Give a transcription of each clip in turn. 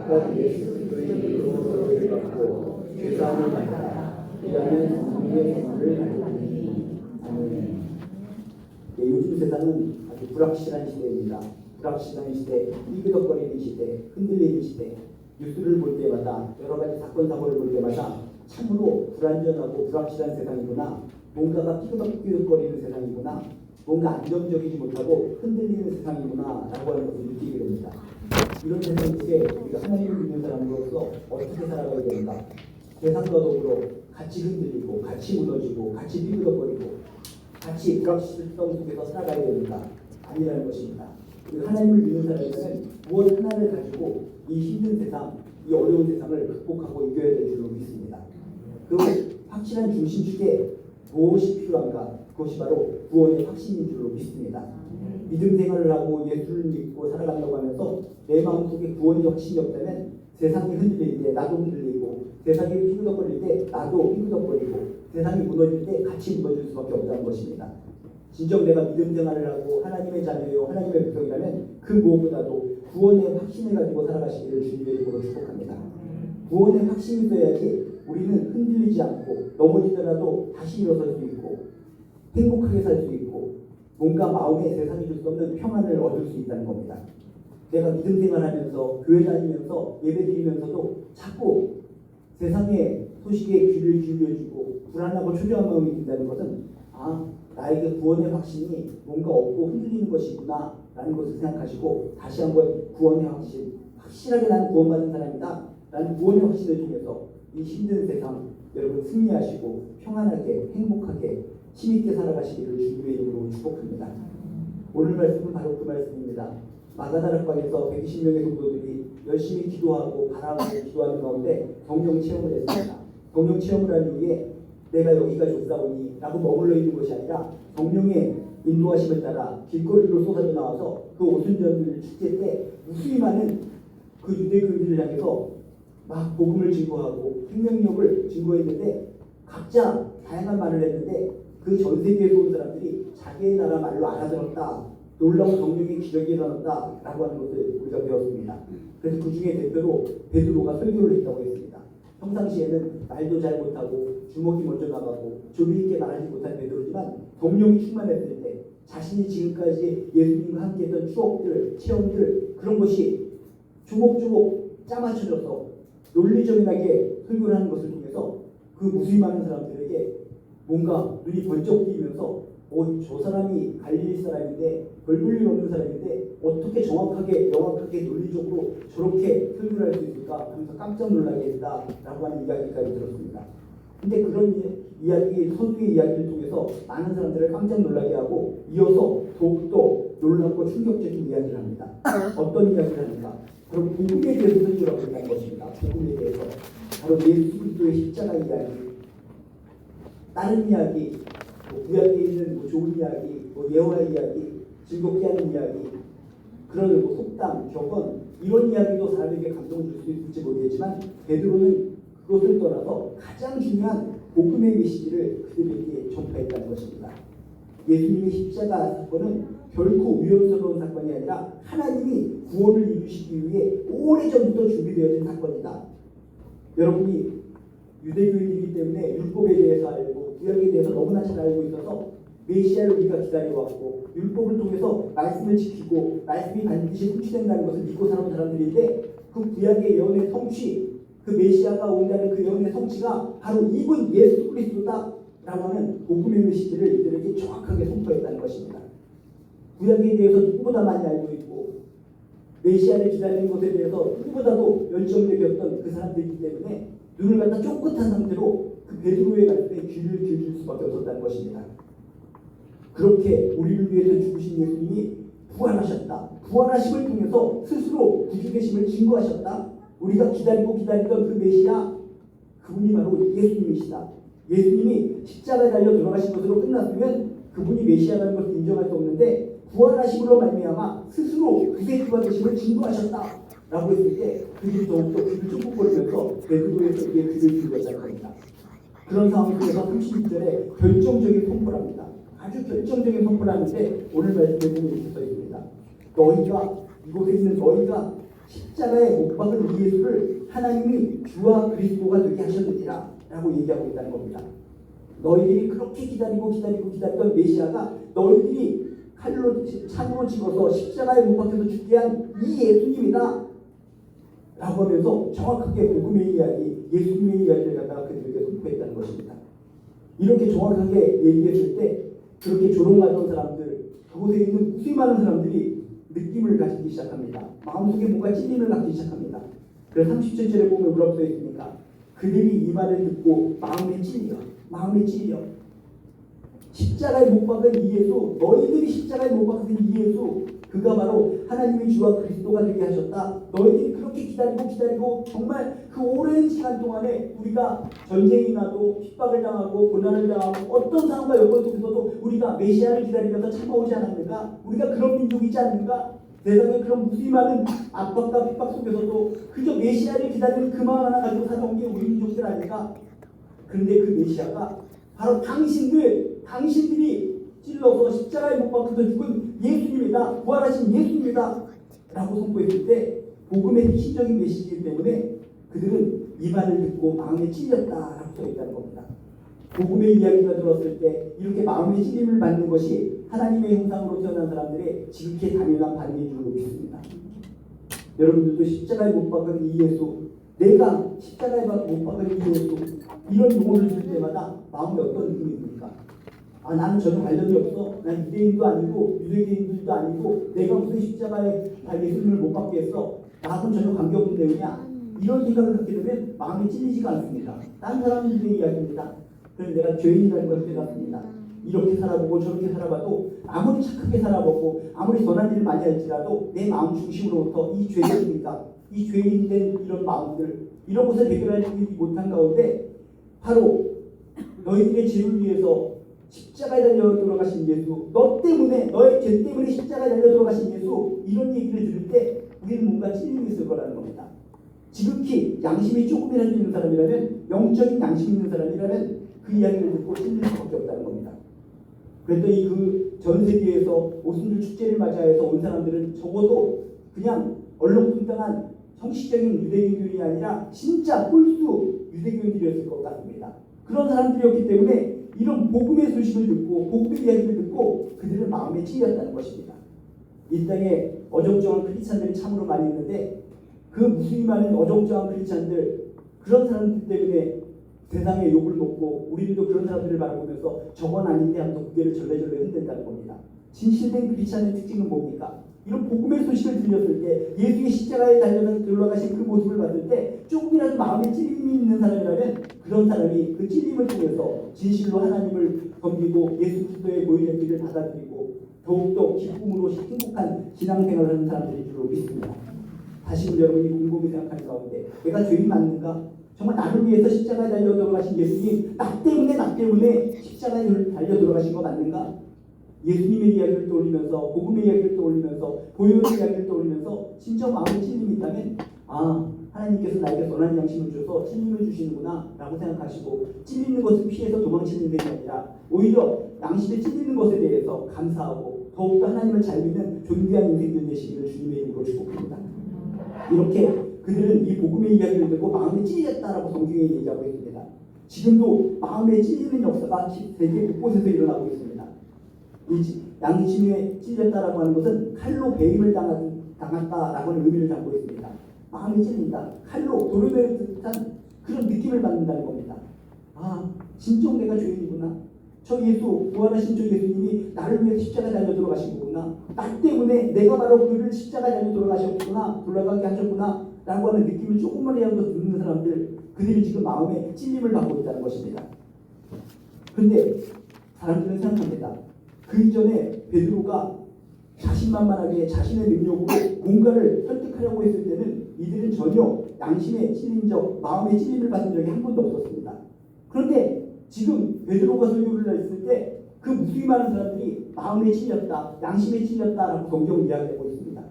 각각 예수 그리스도의 이름으로 서로를 받고 죄사함을 받다. 이라는 우리의 선물을 받으니. 아멘. 예, 요즘 세상은 아주 불확실한 시대입니다. 불확실한 시대, 삐그덕거리는 시대, 흔들리는 시대. 뉴스를 볼 때마다 여러 가지 사건 사고를 볼 때마다 참으로 불안전하고 불확실한 세상이구나. 뭔가가 삐그덕삐그덕거리는 세상이구나. 뭔가 안정적이지 못하고 흔들리는 세상이구나 라고 하는 것을 느끼게 됩니다. 이런 세상 속에 우리가 하나님을 믿는 사람으로서 어떻게 살아가야 되는가? 세상과 더불어 같이 흔들리고 같이 무너지고 같이 삐그덕거리고 같이 불확실성 속에서 살아가야 되는가? 아니라는 것입니다. 하나님을 믿는 사람에게는 무엇 하나를 가지고 이 힘든 세상, 이 어려운 세상을 극복하고 이겨야 될 줄로 믿습니다. 그 확실한 중심축에 무엇이 필요한가? 그것이 바로 구원의 확신인 줄로 믿습니다. 믿음 생활을 하고 예수를 믿고 살아간다고 하면서 내 마음속에 구원의 확신이 없다면 세상이 흔들릴 때 나도 흔들리고 세상이 삐그덕거릴 때 나도 삐그덕거리고 세상이 무너질 때 같이 무너질 수밖에 없다는 것입니다. 진정 내가 믿음 생활을 하고 하나님의 자녀요 하나님의 백성이라면 그 무엇보다도 구원의 확신을 가지고 살아가시기를 주님의 이름으로 축복합니다. 구원의 확신이 있어야지 우리는 흔들리지 않고 넘어지더라도 다시 일어설 수 있고 행복하게 살 수 있고 뭔가 마음에 세상이 줄 수 없는 평안을 얻을 수 있다는 겁니다. 내가 믿음 생활하면서 교회 다니면서 예배 드리면서도 자꾸 세상의 소식에 귀를 기울여주고 불안하고 초조한 마음이 든다는 것은 나에게 구원의 확신이 뭔가 없고 흔들리는 것이구나 라는 것을 생각하시고 다시 한번 구원의 확신, 확실하게 나는 구원받은 사람이다 라는 구원의 확신을 통해서 이 힘든 세상 여러분 승리하시고 평안하게 행복하게 힘있게 살아가시기를 주님의 이름으로 축복합니다. 오늘 말씀은 바로 그 말씀입니다. 마가다락방에서 120명의 성도들이 열심히 기도하고 바라고 기도하는 가운데 성령 체험을 했습니다. 성령 체험을 한 이후에 내가 여기가 좋사오니 라고 머물러 있는 것이 아니라 성령의 인도하심을 따라 길거리로 쏟아져 나와서 그 오순절 축제 때 무수히 많은 그 유대교인들을 향해서 막 복음을 증거하고 생명력을 증거했는데 각자 다양한 말을 했는데 그 전 세계에서 온 사람들이 자기의 나라 말로 알아들었다. 놀라운 성령의 기적이 일어났다 라고 하는 것을 우리가 배웠습니다. 그래서 그 중에 대표로 베드로가 설교를 했다고 했습니다. 평상시에는 말도 잘 못하고 주먹이 먼저 나가고 조리 있게 말하지 못한 베드로지만 성령이 충만했을 때 자신이 지금까지 예수님과 함께했던 추억들, 체험들 그런 것이 조목조목 짜맞춰져서 논리정연하게 설교를 하는 것을 통해서 그 무수히 많은 사람들에게 뭔가 눈이 번쩍 뜨이면서 저 사람이 갈릴리 사람인데 별 볼 일 없는 사람인데 어떻게 정확하게 명확하게 논리적으로 저렇게 설교를 할 수 있을까 하면서 깜짝 놀라게 했다라고 하는 이야기까지 들었습니다. 근데 그런 이야기, 서두의 이야기를 통해서 많은 사람들을 깜짝 놀라게 하고 이어서 더욱더 놀랍고 충격적인 이야기를 합니다. 어떤 이야기를 하는가? 바로 복음에 대해서 설교를 하고 있다는 것입니다. 복음에 대해서 바로 예수 그리스도의 십자가 이야기 다른 이야기, 구약에 있는 좋은 이야기, 예화의 이야기, 즐겁게 하는 이야기, 그런 속담, 격언 이런 이야기도 사람에게 감동을 줄 수 있을지 모르겠지만 베드로는 그것을 떠나서 가장 중요한 복음의 메시지를 그들에게 전파했다는 것입니다. 예수님의 십자가 사건은 결코 우연스러운 사건이 아니라 하나님이 구원을 이루시기 위해 오래전부터 준비되어진 사건이다. 여러분이 유대교인이기 때문에 율법에 대해서 알고 구약에 대해서 너무나 잘 알고 있어서 메시아를 우리가 기다려왔고 율법을 통해서 말씀을 지키고 말씀이 반드시 성취된다는 것을 믿고 사는 사람들인데 그 구약의 예언의 성취, 그 메시아가 온다는 그 예언의 성취가 바로 이분 예수 그리스도다 라고 하는 복음의 메시지를 이들에게 정확하게 선포했다는 것입니다. 구약에 대해서 누구보다 많이 알고 있고 메시아를 기다리는 것에 대해서 누구보다도 열정적이었던 그 사람들이기 때문에 눈을 갖다 쫑긋한 상태로 그 베드로의 말씀에 귀를 기울일 수밖에 없었다는 것입니다. 그렇게 우리를 위해서 죽으신 예수님이 부활하셨다. 부활하심을 통해서 스스로 구주 되심을 증거하셨다. 우리가 기다리던 그 메시아 그분이 바로 예수님이시다. 예수님이 십자가에 달려 돌아가신 것으로 끝났으면 그분이 메시아라는 것을 인정할 수 없는데 부활하심으로 말미암아 스스로 그리스도가 되심을 증거하셨다. 라고 했을 때 그들이 더욱더 귀를 쫑긋거리면서 베드로의 설교에 귀를 기울였다는 겁니다. 그런 상황 속에서 36절에 결정적인 선포를 합니다. 아주 결정적인 선포를 하는데 오늘 말씀에 보면 이렇게 써 있습니다. 너희가 이곳에 있는 너희가 십자가에 못 박은 이 예수를 하나님이 주와 그리스도가 되게 하셨느니라 라고 얘기하고 있다는 겁니다. 너희들이 그렇게 기다리던 메시아가 너희들이 칼로 창으로 찍어서 십자가에 못 박혀서 죽게 한 이 예수님이다 라고 하면서 정확하게 복음의 이야기, 예수님의 이야기를 갖다가 그들에게 선포했다는 것입니다. 이렇게 정확하게 얘기했을 때 그렇게 조롱하던 사람들, 그곳에 있는 무수히 많은 사람들이 느낌을 가지기 시작합니다. 마음속에 뭔가 찔림을 갖기 시작합니다. 그래서 37절에 보면 뭐라고 써있습니까? 그들이 이 말을 듣고 마음에 찔려 십자가에 못 박은 이 예수, 너희들이 십자가에 못 박은 이 예수, 그가 바로 하나님의 주와 그리스도가 되게 하셨다. 너희들이 그렇게 기다리고 정말 그 오랜 시간 동안에 우리가 전쟁이 나도 핍박을 당하고 고난을 당하고 어떤 상황과 여건 속에서도 우리가 메시아를 기다리면서 참아오지 않았는가? 우리가 그런 민족이지 않는가? 세상에 그런 무수히 많은 압박과 핍박 속에서도 그저 메시아를 기다리는 그 마음 하나 가지고 살아온 게 우리 민족들 아닌가? 그런데 그 메시아가 바로 당신들이 찔러서 십자가에 못 박혀서 죽은 예수님이다. 부활하신 예수님이다. 라고 선포했을 때 복음의 핵심적인 메시지이기 때문에 그들은 이 말을 듣고 마음에 찔렸다라고 써있다는 겁니다. 복음의 이야기가 들었을 때 이렇게 마음의 찔림을 받는 것이 하나님의 형상으로 태어난 사람들의 지극히 당연한 반응인 줄로 믿습니다. 여러분들도 십자가에 못 박은 이 예수, 내가 십자가에 못 박은 이 예수, 이런 용어를 들을 때마다 마음에 어떤 느낌이 듭니까? 나는 전혀 관련이 없어. 난 유대인도 아니고 유대인들도 아니고 내가 무슨 십자가에 예수님을 못 받게 했어. 나하고는 전혀 관계없는 내용이야. 이런 생각을 갖게 되면 마음이 찔리지가 않습니다. 다른 사람들의 이야기입니다. 그래서 내가 죄인이라는 걸 깨닫습니다. 이렇게 살아보고 저렇게 살아봐도 아무리 착하게 살아보고 아무리 선한 일을 많이 할지라도 내 마음 중심으로부터 이 죄인이니까 이 죄인된 이런 마음들 이런 것을 해결하지 못한 가운데 바로 너희들의 죄를 위해서 십자가에 달려 돌아가신 예수, 너 때문에 너의 죄 때문에 십자가에 달려 돌아가신 예수, 이런 얘기를 들을 때 우리는 뭔가 찔림이 있을 거라는 겁니다. 지극히 양심이 조금이라도 있는 사람이라면, 영적인 양심이 있는 사람이라면 그 이야기를 듣고 찔릴 수밖에 없다는 겁니다. 그랬더니 그 전 세계에서 오순절 축제를 맞이해서 온 사람들은 적어도 그냥 얼렁뚱땅한 형식적인 유대인들이 아니라 진짜 홀수 유대교인들이었을 것 같습니다. 그런 사람들이었기 때문에 이런 복음의 소식을 듣고 복음의 이야기를 듣고 그들은 마음에 찔렸다는 것입니다. 이 땅에 어정쩡한 크리스찬들이 참으로 많이 있는데 그 무수히 많은 어정쩡한 크리스찬들, 그런 사람들 때문에 세상에 욕을 먹고 우리들도 그런 사람들을 바라보면서 저건 아닌데 하면서 고개를 절레절레 흔든다는 겁니다. 진실된 크리스찬의 특징은 뭡니까? 이런 복음의 소식을 들렸을 때 예수의 십자가에 달려서 돌아가신 그 모습을 봤을 때 조금이라도 마음에 찔림이 있는 사람이라면 그런 사람이 그 찔림을 통해서 진실로 하나님을 섬기고 예수 그리스도의 보이는 길을 받아들이고 더욱더 기쁨으로 행복한 신앙생활을 하는 사람들인 줄로 믿습니다. 다시 여러분이 곰곰이 생각하는 가운데 내가 죄인 맞는가? 정말 나를 위해서 십자가에 달려 돌아가신 예수님, 나 때문에 십자가에 달려 돌아가신 거 맞는가? 예수님의 이야기를 떠올리면서 복음의 이야기를 떠올리면서 보혈의 이야기를 떠올리면서 진짜 마음에 찔림이 있다면 하나님께서 나에게 선한 양심을 줘서 찔림을 주시는구나 라고 생각하시고 찔리는 것을 피해서 도망치는 것이 아니라 오히려 양심에 찔리는 것에 대해서 감사하고 더욱더 하나님을 잘 믿는 존귀한 인생들 되시기를 주님의 이름으로 축복합니다. 이렇게 그들은 이 복음의 이야기를 듣고 마음에 찔렸다라고 성경에 얘기하고 있습니다. 지금도 마음에 찔리는 역사가 세계 곳곳에서 일어나고 있습니다. 이 양심에 찔렸다라고 하는 것은 칼로 배임을 당했다라고 하는 의미를 담고 있습니다. 마음에 찔린다. 칼로 도려낼 듯한 그런 느낌을 받는다는 겁니다. 진정 내가 죄인이구나. 저 예수, 부활하신 저 예수님이 나를 위해 십자가에 달려 돌아가신 거구나. 나 때문에 내가 바로 그를 십자가에 달려 돌아가셨구나. 돌아가게 하셨구나. 라고 하는 느낌을 조금만이라도 듣는 사람들, 그들이 지금 마음에 찔림을 받고 있다는 것입니다. 그런데 사람들은 생각합니다. 그 이전에 베드로가 자신만만하게 자신의 능력으로 뭔가를 설득하려고 했을 때는 이들은 전혀 양심에 찔린 적, 마음에 찔림을 받은 적이 한 번도 없었습니다. 그런데 지금 베드로가 설교를 했을 때 그 무수히 많은 사람들이 마음에 찔렸다, 양심에 찔렸다라고 성경을 이야기하고 있습니다.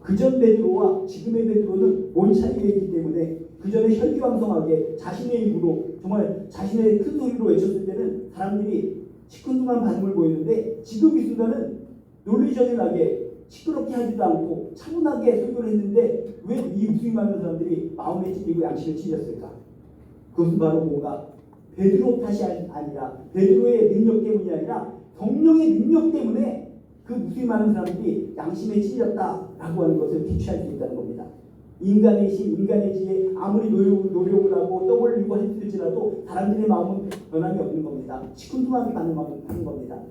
그전 베드로와 지금의 베드로는 뭔 차이가 있기 때문에 그전에 혈기왕성하게 자신의 입으로 정말 자신의 큰 소리로 외쳤을 때는 사람들이 시큰둥한 반응을 보이는데 지금 이 순간은 논리적연하게 시끄럽게 하지도 않고 차분하게 설교를 했는데 왜 이 무수히 많은 사람들이 마음에 찔리고 양심에 찔렸을까? 그것은 바로 뭔가 베드로 탓이 아니라 베드로의 능력 때문이 아니라 성령의 능력 때문에 그 무수히 많은 사람들이 양심에 찔렸다라고 하는 것을 캐치할 수 있다는 겁니다. 인간의 힘, 인간의 지혜 아무리 노력을 하고 떠올리고 했을지라도 사람들의 마음은 변함이 없는 겁니다. 시큰둥하게 반응하는 겁니다.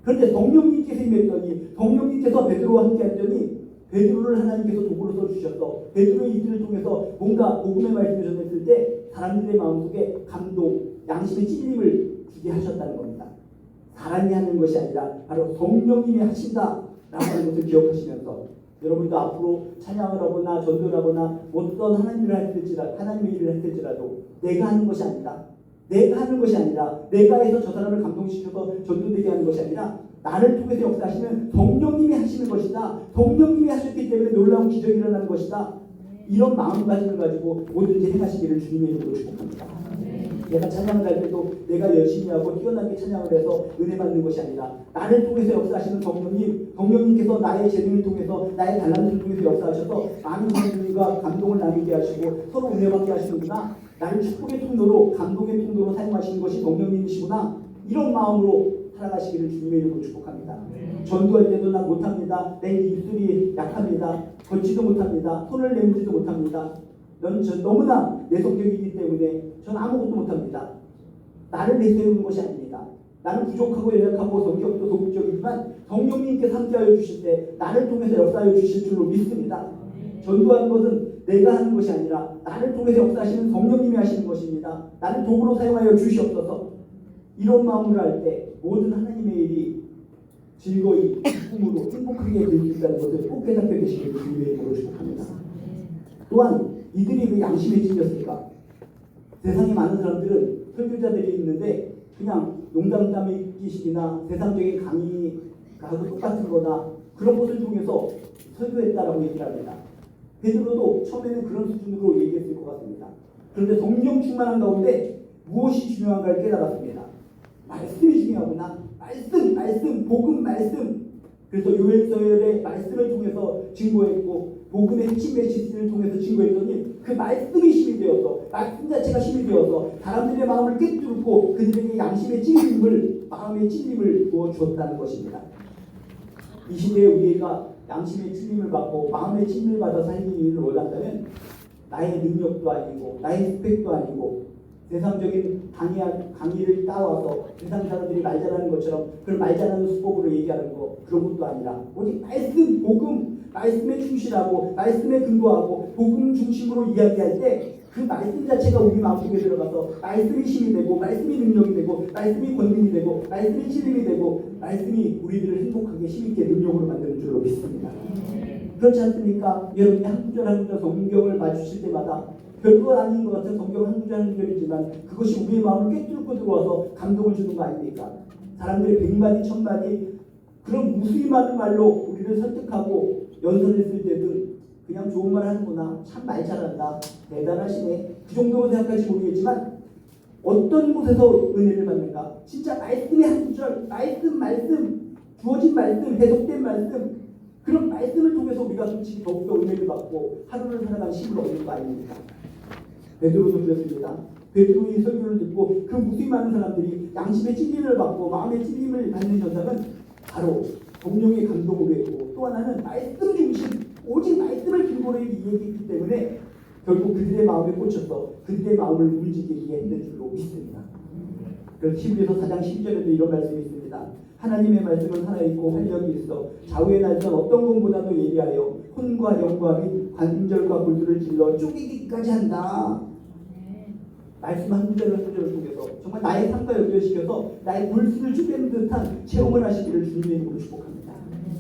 그런데 성령님께서 임했더니 성령님께서 베드로와 함께 했더니 베드로를 하나님께서 도구로 써주셔서 베드로의 이들을 통해서 뭔가 복음의 말씀을 전했을 때 사람들의 마음속에 감동, 양심의 찔림을 주게 하셨다는 겁니다. 사람이 하는 것이 아니라 바로 성령님이 하신다라고 하는 것을 기억하시면서 여러분도 앞으로 찬양을 하거나 전도를 하거나 어떤 하나님의 일을 했을지라도 내가 하는 것이 아니다. 내가 하는 것이 아니라 내가 해서 저 사람을 감동시켜서 전도되게 하는 것이 아니라 나를 통해서 역사하시는 성령님이 하시는 것이다. 성령님이 하셨기 때문에 놀라운 기적이 일어나는 것이다. 이런 마음가짐을 가지고 뭐든지 행하시기를 주님의 이름으로 축복합니다. 내가 찬양을 할 때도 내가 열심히 하고 뛰어나게 찬양을 해서 은혜 받는 것이 아니라 나를 통해서 역사하시는 성령님께서 나의 재능을 통해서 나의 달란트를 통해서 역사하셔서 많은 사람들과 감동을 나누게 하시고 서로 은혜 받게 하시는구나. 나를 축복의 통로로 감동의 통로로 사용하시는 것이 성령님이시구나. 이런 마음으로 살아가시기를 주님의 이름으로 축복합니다. 전도할 때도 나 못합니다. 내 입술이 약합니다. 걷지도 못합니다. 손을 내밀지도 못합니다. 너무나 내성적이기 때문에 저는 아무것도 못합니다. 나를 내세우는 것이 아닙니다. 나는 부족하고 연약하고 성격도 소극적이지만 성령님께서 함께하여 주실 때 나를 통해서 역사하여 주실 줄로 믿습니다. 전도하는 것은 내가 하는 것이 아니라 나를 통해서 역사하시는 성령님이 하시는 것입니다. 나를 도구로 사용하여 주시옵소서. 이런 마음으로 할 때 모든 하나님의 일이 즐거이 기쁨으로 행복하게 될 수 있다는 것을 꼭 깨닫게 되시기를 주님의 이름으로 축복합니다. 또한 이들이 왜 양심에 찔렸을까? 세상에 많은 사람들은 설교자들이 있는데 그냥 농담담의기식이나 세상적인 강의하고 똑같은 거나 그런 것을 통해서 설교했다라고 얘기를 합니다. 베드로도 처음에는 그런 수준으로 얘기했을 것 같습니다. 그런데 성령 충만한 가운데 무엇이 중요한가를 깨달았습니다. 말씀이 중요하구나. 말씀, 복음 말씀. 그래서 요엘서열의 말씀을 통해서 증거했고 복음의 핵심 메시지를 통해서 증거했더니 그 말씀이 힘이 되어서 말씀 자체가 힘이 되어서 사람들의 마음을 꿰뚫고 그들에게 양심의 찔림을 마음의 찔림을 부어주었다는 것입니다. 이 시대에 우리가 양심의 찔림을 받고 마음의 찔림을 받아 살기를 원한다면 나의 능력도 아니고 나의 스펙도 아니고 세상적인 강의를 따와서 세상 사람들이 말 잘하는 것처럼 그런 말 잘하는 수법으로 얘기하는 거 그런 것도 아니라 오직 말씀, 복음, 말씀에 충실하고 말씀에 근거하고 복음 중심으로 이야기할 때 그 말씀 자체가 우리 마음속에 들어가서 말씀이 힘이 되고 말씀이 능력이 되고 말씀이 권능이 되고 말씀이 찔림이 되고 말씀이 우리들을 행복하게 힘있게 능력으로 만드는 줄로 믿습니다. 그렇지 않습니까? 여러분이 한 구절 한 구절 성경을 봐주실 때마다 별거 아닌 것 같은 성경 한 구절 한 구절이지만 그것이 우리의 마음을 꿰뚫고 들어와서 감동을 주는 거 아닙니까? 사람들이 100마디 1000마디 그런 무수히 많은 말로 우리를 설득하고 연설했을 때도 그냥 좋은 말 하는구나. 참 말 잘한다. 대단하시네. 그 정도로 생각할지 모르겠지만 어떤 곳에서 은혜를 받는가? 진짜 말씀의 한 구절, 말씀, 주어진 말씀, 해석된 말씀 그런 말씀을 통해서 우리가 솔직히 더욱더 은혜를 받고 하루를 살아가는 힘을 얻는 거 아닙니까? 베드로도 그랬습니다. 베드로의 설교를 듣고 그 무수히 많은 사람들이 양심의 찔림을 받고 마음의 찔림을 받는 현상은 바로 성령의 감동으로 했고 또 하나는 말씀 중심 오직 말씀을 근거로 얘기했기 때문에 결국 그들의 마음에 꽂혀서 그들의 마음을 움직이게 했는 줄로 믿습니다. 그래서 히브리서 4장 12절에도 이런 말씀이 있습니다. 하나님의 말씀은 하나 있고 활력이 있어 좌우의 날선 어떤 것보다도 예리하여 혼과 영과 및 관절과 골두를 찔러 쪼개기까지 한다. 말씀 한 구절을 한 구절을 통해서 정말 나의 삶과 연결시켜서 나의 골수를 쪼개는 듯한 체험을 하시기를 주님의 이름으로 축복합니다.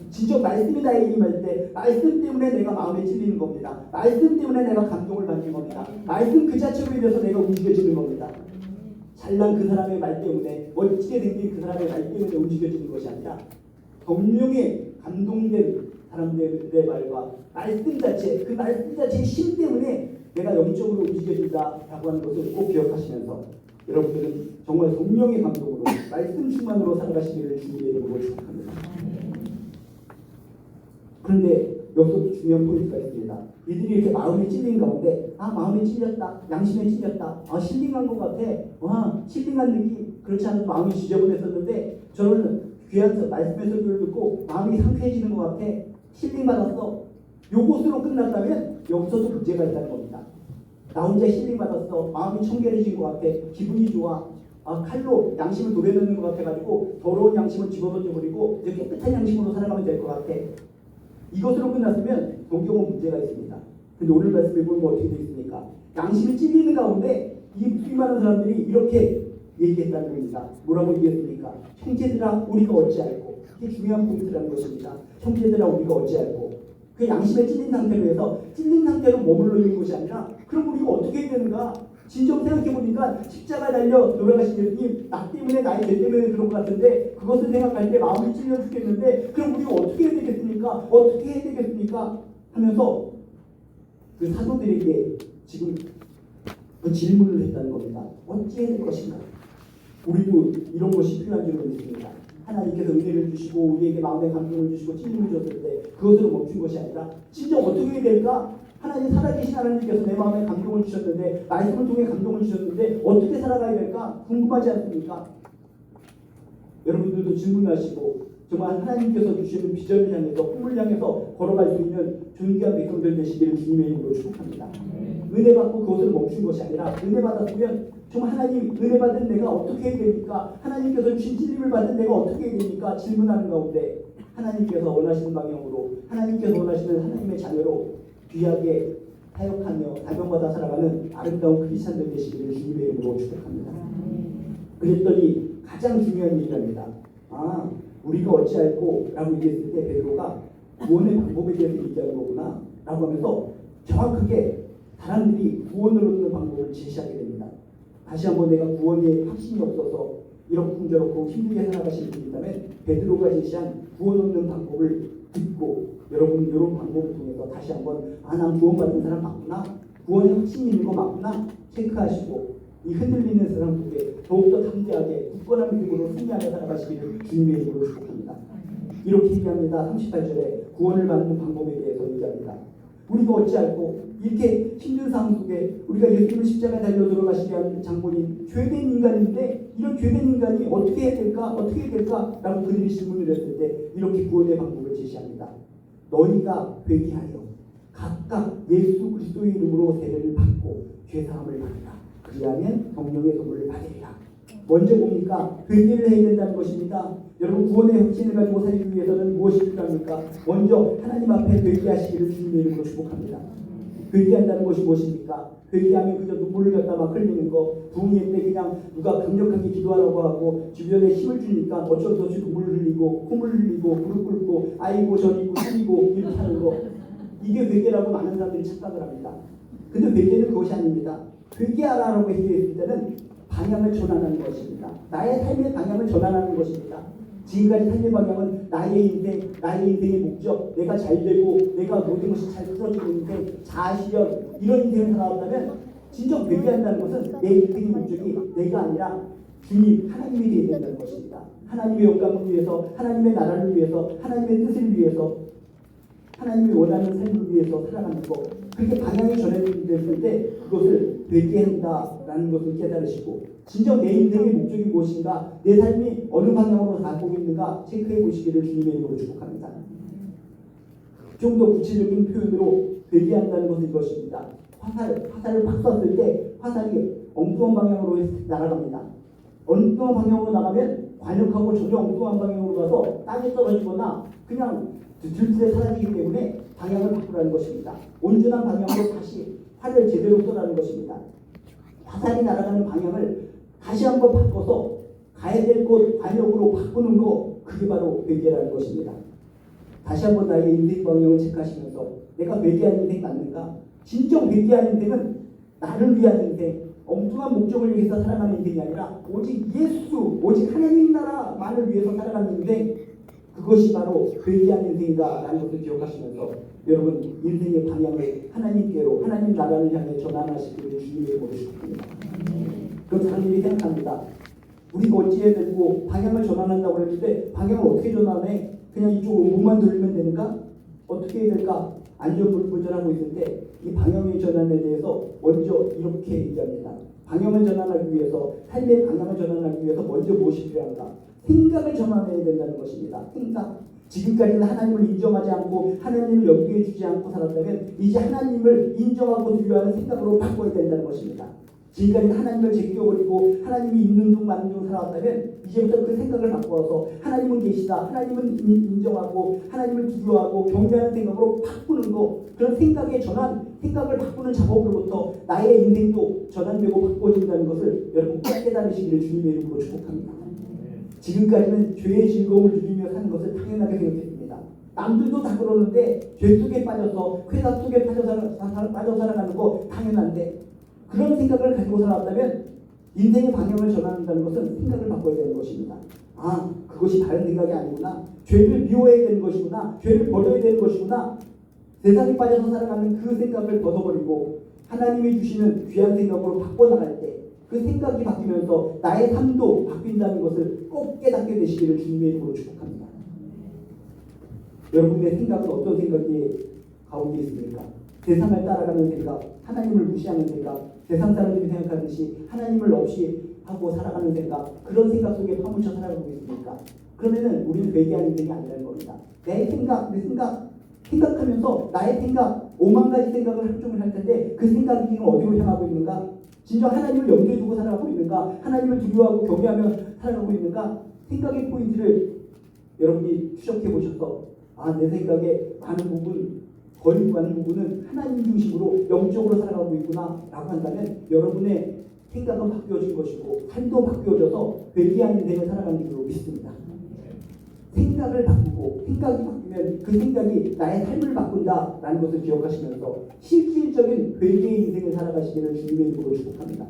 진짜 말씀이 나에게 임할 때 말씀 때문에 내가 마음에 찔리는 겁니다. 말씀 때문에 내가 감동을 받는 겁니다. 말씀 그 자체로 인해서 내가 움직여지는 겁니다. 잘난 그 사람의 말 때문에 멋지게 생긴 그 사람의 말 때문에 움직여지는 것이 아니라 성령에 감동된 사람들의 말과 말씀 자체 그 말씀 자체의 힘 때문에 내가 영적으로 움직여진다라고 하는 것을 꼭 기억하시면서 여러분들은 정말 성령의 감동으로 말씀 충만으로 살아가시기를 주님의 이름으로 축복합니다. 그런데 여기서 중요한 포인트가 있습니다. 이들이 이렇게 마음에 찔린 가운데 마음에 찔렸다, 양심에 찔렸다, 힐링한 것 같아, 힐링한 느낌. 그렇지 않아도 마음이 지저분했었는데 저는 귀한 말씀의 설교를 듣고 마음이 상쾌해지는 것 같아, 힐링 받았어. 요것으로 끝났다면 여기서도 문제가 있다는 겁니다. 나 혼자 힐링 받았어, 마음이 청결해진 것 같아, 기분이 좋아, 칼로 양심을 도려내는 것 같아가지고 더러운 양심을 집어던져버리고 이제 깨끗한 양심으로 살아가면 될 것 같아. 이것으로 끝났으면 동경은 문제가 있습니다. 근데 오늘 말씀에 보면 어떻게 되어 있습니까? 양심이 찔리는 가운데 이 수많은 사람들이 이렇게 얘기했다는 겁니다. 뭐라고 얘기했습니까? 형제들아 우리가 어찌할꼬. 이게 중요한 포인트라는 것입니다. 형제들아 우리가 어찌할꼬. 그 양심에 찔린 상태로 해서 찔린 상태로 머물러 있는 것이 아니라 그럼 우리가 어떻게 해야 되는가? 진정 생각해보니까 십자가 달려 돌아가신 예수님, 나 때문에 나의 죄 때문에 그런 것 같은데 그것을 생각할 때 마음이 찔려 죽겠는데 그럼 우리가 어떻게 해야 되겠습니까? 어떻게 해야 되겠습니까? 하면서 그 사도들에게 지금 그 질문을 했다는 겁니다. 어찌 해야 될 것인가? 우리도 이런 것이 필요한 줄로 믿습니다. 하나님께서 은혜를 주시고 우리에게 마음의 감동을 주시고 찔림을 줬을 때 그것으로 멈춘 것이 아니라 진정 어떻게 해야 될까? 하나님 살아계신 하나님께서 내 마음에 감동을 주셨는데 말씀을 통해 감동을 주셨는데 어떻게 살아가야 될까? 궁금하지 않습니까? 여러분들도 질문하시고 정말 하나님께서 주시는 비전을 향해서 꿈을 향해서 걸어갈 수 있는 존귀한 백성들 되시기를 주님의 이름으로 축복합니다. 은혜 받고 그것을 멈춘 것이 아니라 은혜 받았으면 정말 하나님 은혜 받은 내가 어떻게 해야 됩니까? 하나님께서 주신 진리를 받은 내가 어떻게 해야 됩니까? 질문하는 가운데 하나님께서 원하시는 방향으로 하나님께서 원하시는 하나님의 자녀로 귀하게 사역하며 사명받아 살아가는 아름다운 크리스찬들 되시기를 주님의 이름으로 축복합니다. 그랬더니 가장 중요한 얘기랍니다. 우리가 어찌할꼬 라고 얘기했을 때 베드로가 구원의 방법에 대해서 얘기하는 거구나 라고 하면서 정확하게 사람들이 구원을 얻는 방법을 제시하게 됩니다. 다시 한번 내가 구원에 확신이 없어서 이렇고 저렇고 힘들게 살아가시는 분이 있다면 베드로가 제시한 구원 얻는 방법을 듣고 여러분 이런 방법을 통해서 다시 한번 난 구원받은 사람 맞구나, 구원에 확신이 있는 거 맞구나 체크하시고 이 흔들리는 사람 속에 더욱더 담대하게 굳건한 믿음으로 승리하며 살아가시기를 주님의 이름으로 축복합니다. 이렇게 얘기합니다. 38절에 구원을 받는 방법에 대해서 얘기합니다. 우리가 어찌할꼬 이렇게 힘든 상황 속에 우리가 예수님을 십자가에 달려 들어가시게 한 장본인 죄된 인간인데 이런 죄된 인간이 어떻게 해야 될까? 어떻게 해야 될까? 라고 그들이 질문을 했을 때 이렇게 구원의 방법을 제시합니다. 너희가 회개하여 각각 예수 그리스도의 이름으로 세례를 받고 죄사함을 받으라. 그리하면 성령의 선물을 받으리라. 먼저 뭡니까? 회개를 해야 된다는 것입니다. 여러분 구원의 확신을 가지고 살기 위해서는 무엇이 필요합니까? 먼저 하나님 앞에 회개하시기를 주님의 이름으로 축복합니다. 회개한다는 것이 무엇입니까? 회개하면 그저 눈물을 갖다 막 흘리는 거, 부흥회 때 그냥 누가 강력하게 기도하라고 하고 주변에 힘을 주니까 어쩔 수 없이 눈물을 흘리고 콧물 흘리고 무릎 꿇고 아이고 저리고 숨기고 이렇게 하는 거, 이게 회개라고 많은 사람들이 착각을 합니다. 근데 회개는 그것이 아닙니다. 회개하라고 얘기했을 때는 방향을 전환하는 것입니다. 나의 삶의 방향을 전환하는 것입니다. 지금까지 삶의 방향은 나의 인생, 나의 인생의 목적, 내가 잘 되고 내가 모든 것이 잘 풀어지는 인생, 자아실현 이런 인생을 살아왔다면 진정 회개한다는 것은 내 인생의 목적이 내가 아니라 주님, 하나님이 되어야 된다는 것입니다. 하나님의 영광을 위해서, 하나님의 나라를 위해서, 하나님의 뜻을 위해서, 하나님이 원하는 삶을 위해서 살아가는 것, 그렇게 방향이 전해졌을 때 그것을 회개한다라는 것을 깨달으시고 진정 내 인생의 목적이 무엇인가, 내 삶이 어느 방향으로 가고 있는가 체크해 보시기를 주님의 이름으로 축복합니다. 좀 더 구체적인 표현으로 회개한다는 것은 이것입니다. 화살을 팍 쐈을 때 화살이 엉뚱한 방향으로 날아갑니다. 엉뚱한 방향으로 나가면 관역하고 전혀 엉뚱한 방향으로 가서 땅에 떨어지거나 그냥 들뜰에 사라지기 때문에 방향을 바꾸라는 것입니다. 온전한 방향으로 다시 활을 제대로 쏘라는 것입니다. 화살이 날아가는 방향을 다시 한번 바꿔서 가야 될 곳 관역으로 바꾸는 거, 그게 바로 회개라는 것입니다. 다시 한번 나의 인생 방향을 체크하시면서 내가 회개한 인생 맞는가? 진정 회개한 인생은 나를 위한 인생, 엉뚱한 목적을 위해서 살아가는 인생이 아니라 오직 예수, 오직 하나님 나라만을 위해서 살아가는 인생, 그것이 바로 회개한 인생이다라는 것을 기억하시면서 여러분 인생의 방향을 하나님께로, 하나님 나라를 향해 전환하시기를 주님의 이름으로 축복합니다. 그럼 사람들이 생각합니다. 우리가 어찌해야 되고 방향을 전환한다고 했는데 방향을 어떻게 전환해? 그냥 이쪽으로 몸만 돌리면 되는가? 어떻게 해야 될까? 안전불분전하고 있을 때 이 방향의 전환에 대해서 먼저 이렇게 얘기합니다. 방향을 전환하기 위해서, 삶의 방향을 전환하기 위해서 먼저 무엇이 필요한가? 생각을 전환해야 된다는 것입니다. 생각. 지금까지는 하나님을 인정하지 않고 하나님을 염두에 두지 않고 살았다면 이제 하나님을 인정하고 두려워하는 생각으로 바꿔야 된다는 것입니다. 지금까지는 하나님을 제껴버리고 하나님이 있는 둥 마는 둥 살아왔다면 이제부터 그 생각을 바꿔서 하나님은 계시다, 하나님은 인정하고 하나님을 두려워하고 경외하는 생각으로 바꾸는 거, 그런 생각의 전환, 생각을 바꾸는 작업으로부터 나의 인생도 전환되고 바꿔진다는 것을 여러분 꼭 깨달으시기를 주님의 이름으로 축복합니다. 지금까지는 죄의 즐거움을 누리며 사는 것을 당연하게 생각했습니다. 남들도 다 그러는데 죄 속에 빠져서 쾌락 속에 빠져 살아가는 거 당연한데, 그런 생각을 가지고 살았다면 인생의 방향을 전환한다는 것은 생각을 바꿔야 되는 것입니다. 아, 그것이 바른 생각이 아니구나. 죄를 미워해야 되는 것이구나. 죄를 버려야 되는 것이구나. 세상에 빠져서 살아가는 그 생각을 벗어버리고 하나님이 주시는 귀한 생각으로 바꿔나갈 때 그 생각이 바뀌면서 나의 삶도 바뀐다는 것을 꼭 깨닫게 되시기를 주님의 이름으로 축복합니다. 여러분의 생각은 어떤 생각이 가운데 있습니까? 세상을 따라가는 생각, 하나님을 무시하는 생각, 세상 사람들이 생각하듯이 하나님을 없이 하고 살아가는 생각, 그런 생각 속에 파묻혀 살아가고 있습니까? 그러면은 우리는 회개한 인생이 아니라는 겁니다. 내 생각하면서 나의 생각, 5만 가지 생각을 한쪽을 할 텐데 그 생각이 지금 어디로 향하고 있는가? 진정 하나님을 염두에 두고 살아가고 있는가? 하나님을 두려워하고 경외하며 살아가고 있는가? 생각의 포인트를 여러분이 추적해 보셔서 내 생각의 많은 부분, 거의 많은 부분은 하나님 중심으로 영적으로 살아가고 있구나 라고 한다면 여러분의 생각은 바뀌어질 것이고 삶도 바뀌어져서 회개한 인생을 살아가는 줄로 믿습니다. 생각을 바꾸고 생각이 바뀌면 그 생각이 나의 삶을 바꾼다라는 것을 기억하시면서 실질적인 회개의 인생을 살아가시기를 주님의 이름으로 축복합니다.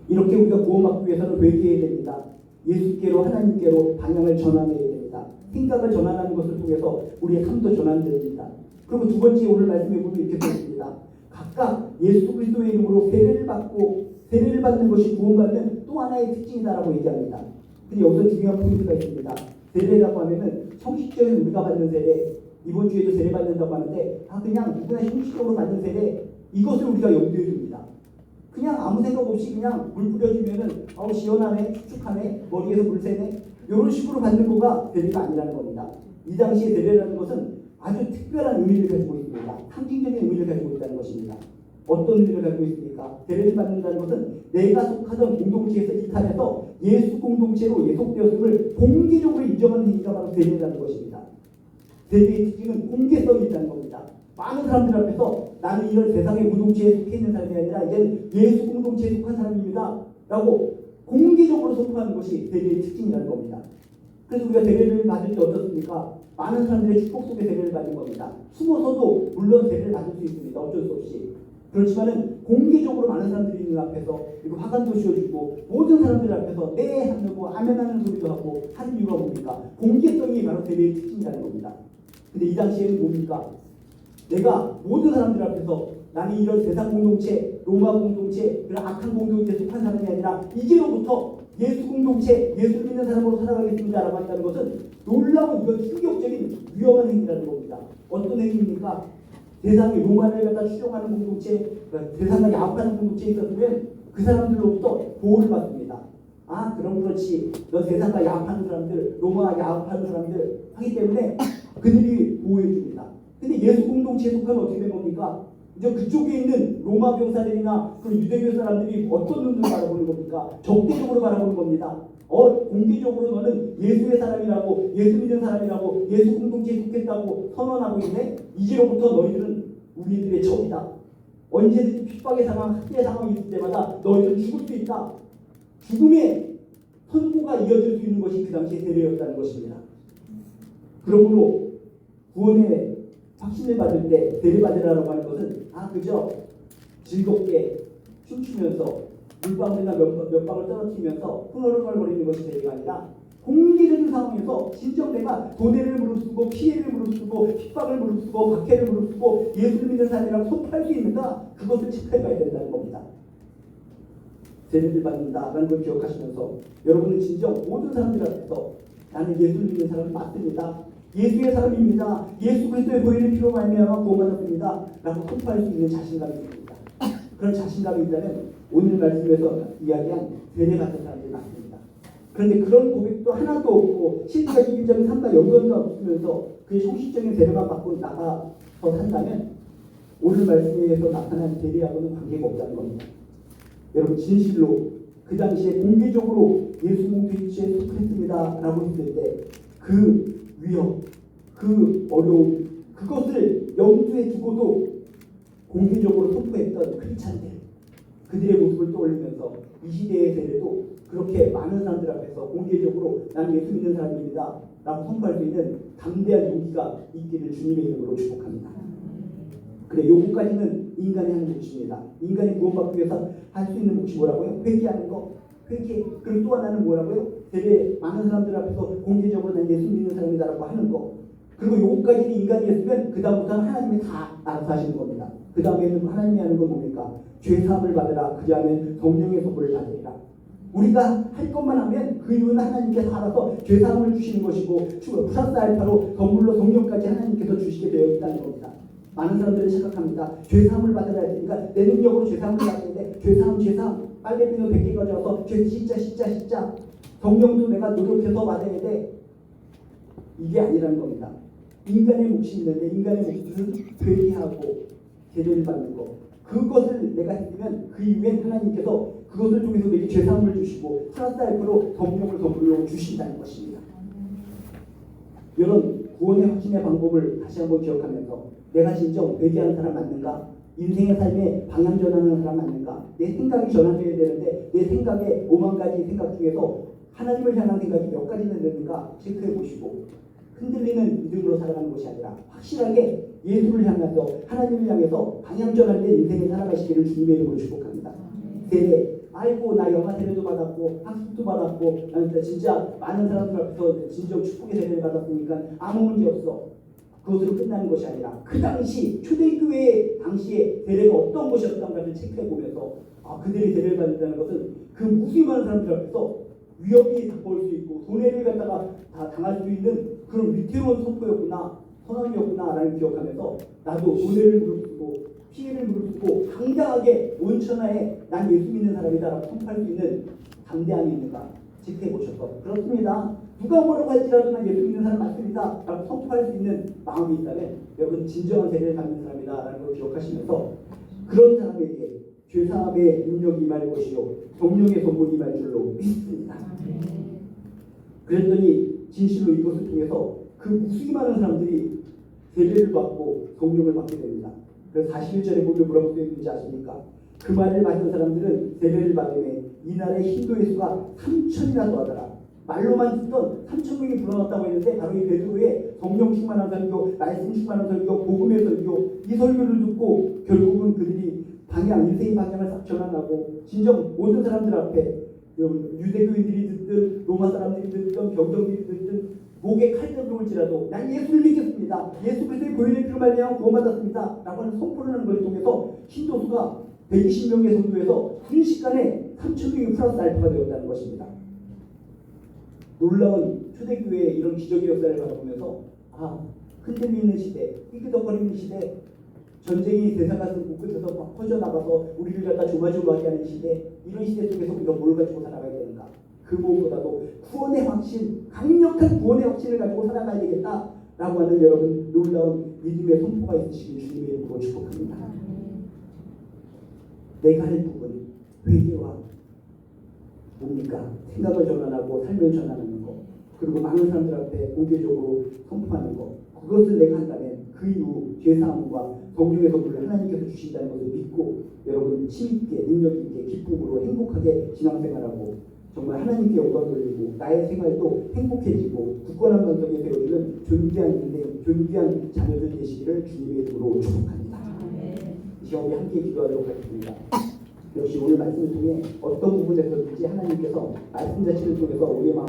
이렇게 우리가 구원받기 위해서는 회개해야 됩니다. 예수께로, 하나님께로 방향을 전환해야 됩니다. 생각을 전환하는 것을 통해서 우리의 삶도 전환됩니다. 그리고 두 번째 오늘 말씀해 보면 이렇게 되었습니다. 각각 예수 그리스도의 이름으로 세례를 받는 것이 구원받는 또 하나의 특징이다라고 얘기합니다. 근데 여기서 중요한 포인트가 있습니다. 세례라고 하면은 형식적인 우리가 받는 세례, 이번 주에도 세례 받는다고 하는데 그냥 누구나 형식적으로 받는 세례, 이것을 우리가 염두에 둡니다. 그냥 아무 생각 없이 그냥 물 뿌려주면은 시원하네, 축축하네, 머리에서 물 새네, 이런 식으로 받는 거가 세례가 아니라는 겁니다. 이 당시에 세례라는 것은 아주 특별한 의미를 가지고 있습니다. 상징적인 의미를 가지고 있다는 것입니다. 어떤 의미를 가지고 있습니까? 세례를 받는다는 것은 내가 속하던 공동체에서 이탈해서 예수 공동체로 예속되었음을 공개적으로 인정하는 행위가 바로 세례라는 것입니다. 세례의 특징은 공개성이 있다는 겁니다. 많은 사람들 앞에서 나는 이런 세상의 공동체에 속해 있는 사람이 아니라 이제는 예수 공동체에 속한 사람입니다 라고 공개적으로 선포하는 것이 세례의 특징이라는 겁니다. 그래서 우리가 세례를 받을 때 어떻습니까? 많은 사람들의 축복 속에 세례를 받는 겁니다. 숨어서도 물론 세례를 받을 수 있습니다. 어쩔 수 없이. 그렇지만은 공개적으로 많은 사람들이 있는 앞에서 이거 화관도 씌워주고 모든 사람들 앞에서 네 하고 아멘하는 소리도 하고 하는 이유가 뭡니까? 공개성이 바로 세례의 특징이라는 겁니다. 근데 이 당시에는 뭡니까? 내가 모든 사람들 앞에서 나는 이런 세상 공동체, 로마 공동체, 그런 악한 공동체에 속한 사람이 아니라 이제로부터 예수 공동체, 예수 믿는 사람으로 살아가겠습니다라고 한다는 것은 놀라운 이건 충격적인 위험한 행위라는 겁니다. 어떤 행위입니까? 세상에 로마를 갖다 추종하는 공동체, 세상을 야합하는 공동체에 있었으면 그 사람들로부터 보호를 받습니다. 그럼 그렇지. 너 세상과 야합하는 사람들, 로마와 야합하는 사람들 하기 때문에 그들이 보호해 줍니다. 근데 예수 공동체에 속하면 어떻게 된 겁니까? 이제 그쪽에 있는 로마 병사들이나 그 유대교 사람들이 어떤 눈으로 바라보는 겁니까? 적대적으로 바라보는 겁니다. 공개적으로 너는 예수의 사람이라고, 예수 믿는 사람이라고, 예수 공동체에 속했다고 선언하고 있네? 이제로부터 너희들은 우리들의 적이다. 언제든지 핍박의 상황, 학대의 상황이 있을 때마다 너희들은 죽을 수 있다. 죽음의 선고가 이어질 수 있는 것이 그 당시의 세례였다는 것입니다. 그러므로 구원의 확신을 받을 때 세례받으라고 하는 것은 그저 즐겁게 춤추면서 물방울이나 몇 방울 떨어뜨리면서 흥얼흥얼거리는 것이 세례가 아니라 공개적인 상황에서 진정 내가 도대를 무릅쓰고 피해를 무릅쓰고 핍박을 무릅쓰고 박해를 무릅쓰고 예수를 믿는 사람이라고 선포할 수 있는가, 그것을 체크해봐야 된다는 겁니다. 세례를 받는다라는 걸 기억하시면서 여러분은 진정 모든 사람들 앞에서 나는 예수를 믿는 사람이 맞습니다. 예수의 사람입니다. 예수 그리스도의 보혈의 피로 말미암아 구원받았습니다. 라고 선포할 수 있는 자신감이 있습니다. 그런 자신감이 있다면 오늘 말씀에서 이야기한 세례 받은 사람들이 많습니다. 그런데 그런 고백도 하나도 없고 실제가 이기적인 삶과 연관도 없으면서 그 형식적인 세례만 받고 나가서 산다면 오늘 말씀에서 나타난 세례하고는 관계가 없다는 겁니다. 여러분 진실로 그 당시에 공개적으로 예수 공동체에 속했습니다 라고 했을 때 그 위협, 그 어려움, 그것을 염두에 두고도 공개적으로 선포했던 크리스찬들, 그들의 모습을 떠올리면서 이 시대의 세대도 그렇게 많은 사람들 앞에서 공개적으로 난 예수 믿는 사람입니다 라고 선포할 수 있는 담대한 용기가 있기를 주님의 이름으로 축복합니다. 그래, 요거까지는 인간이 하는 몫입니다. 인간이 구원받기 위해서 할 수 있는 몫이 뭐라고요? 회개하는 거. 회개. 그리고 또 하나는 뭐라고요? 되게 많은 사람들 앞에서 공개적으로 난 예수 믿는 사람이다라고 하는 거. 그리고 요거까지는 인간이 했으면 그 다음부터는 하나님이 다 알아서 하시는 겁니다. 그 다음에는 하나님이 하는 건 뭡니까? 죄사함을 받으라. 그 다음에 성령의 선물을 받으리라. 우리가 할 것만 하면 그 이유는 하나님께서 알아서 죄사함을 주시는 것이고 플러스 알파로 선물로 성령까지 하나님께서 주시게 되어 있다는 겁니다. 많은 사람들은 생각합니다. 죄사함을 받아야 되니까 내 능력으로 죄사함을 받아야 돼. 죄사함 빨래비누 100개 가져와서 죄 씻자 성령도 내가 노력해서 받아야 돼. 이게 아니라는 겁니다. 인간의 몫이 있는데 인간의 몫은 회개하고 세례를 받는 거. 그것을 내가 했으면 그 이후엔 하나님께서 그것을 통해서 내게 죄사함을 주시고 플러스 알파로 성령을 선물로 주신다는 것입니다. 이런 구원의 확신의 방법을 다시 한번 기억하면서 내가 진정 회개하는 사람 맞는가? 인생의 삶에 방향 전환하는 사람 맞는가? 내 생각이 전환되어야 되는데 내 생각에 5만 가지 생각 중에서 하나님을 향한 생각이 몇 가지나 되는가 체크해 보시고 흔들리는 믿음으로 살아가는 것이 아니라 확실하게 예수를 향해서 하나님을 향해서 방향 전환된 인생을 살아가시기를 주님의 이름으로 축복합니다. 세례, 아이고 나 영화 세례도 받았고 학습도 받았고 진짜 많은 사람들 앞에서 진정 축복의 세례를 받았으니까 아무 문제 없어. 그것으로 끝나는 것이 아니라 그 당시 초대교회 당시에 세례가 어떤 것이었던가를 체크해 보면서 그들이 세례를 받는다는 것은 그 무수히 많은 사람들 앞에서 위협이 다가올 수 있고 손해를 갖다가 다 당할 수 있는 그런 위태로운 선포였구나, 선언이었구나 라는 기억하면서 나도 손해를 무릅쓰고 피해를 무릅쓰고 당당하게 온천하에 난 예수 믿는 사람이다 라고 선포할 수 있는 담대함이 있는가 체크해 보셔서 그렇습니다. 누가 뭐라고 할지라도 난 예수 믿는 사람 맞습니다 라고 선포할 수 있는 마음이 있다면 여러분 진정한 세례를 받는 사람이다 라는 걸 기억하시면서 그런 사람에게 죄사함의 능력이 임할 것이요 성령의 선물이 임할 줄로 믿습니다. 그랬더니 진실로 이것을 통해서 그 무수히 많은 사람들이 세례를 받고 성령을 받게 됩니다. 그래서 41절에 보면 뭐라고 되어 있는지 아십니까? 그 말을 받은 사람들은 세례를 받으며 이날의 힌도의 수가 3,000이나 더하더라. 말로만 듣던 3,000명이 불어났다고 했는데 바로 이 베드로의 성령 충만한 설교, 말씀 충만한 설교, 복음의 설교 이 설교를 듣고 결국은 그들이 인생의 방향을 싹 전환하고 진정 모든 사람들 앞에 유대교인들이 듣든 로마 사람들이 듣든 병정들이 듣든 목에 칼을 들어올지라도 난 예수를 믿겠습니다. 예수 그리스도의 보혈의 피로 말미암아 구원받았습니다 라고 하는 선포를 하는 것을 통해서 신도수가 120명의 성도에서 순식간에 3,000명이 플러스 알파가 되었다는 것입니다. 놀라운 초대교회의 이런 기적의 역사를 바라보면서 흔들리는 시대, 삐그덕거리는 시대, 전쟁이 세상 같은 곳곳에서 막 퍼져나가서 우리를 갖다 조마조마하게 하는 시대, 이런 시대 속에서 우리가 뭘 가지고 살아가야 되는가? 그 무엇보다도 구원의 확신, 강력한 구원의 확신을 가지고 살아가야 되겠다라고 하는 여러분 놀라운 믿음의 선포가 있으시길 주님의 이름으로 축복합니다. 내가 할 부분, 회개와 뭡니까? 생각을 전환하고 삶을 전환하는 것, 그리고 많은 사람들 앞에 공개적으로 선포하는 것, 그것을 내가 한다면 그 이후 죄사함과 성령의 선물을 하나님께서 주신다는 것을 믿고 여러분 힘있게 능력있게 기쁨으로 행복하게 신앙생활하고 정말 하나님께 영광 돌리고 나의 생활도 행복해지고 굳건한 반석에 세워주는 존귀한 인생, 존귀한 자녀들 되시기를 주님의 이름으로 축복합니다. 이 시간 우리 함께 기도하도록 하겠습니다. 역시 오늘 말씀을 통해 어떤 부분에서든지 하나님께서 말씀 자체를 통해서 우리의 마음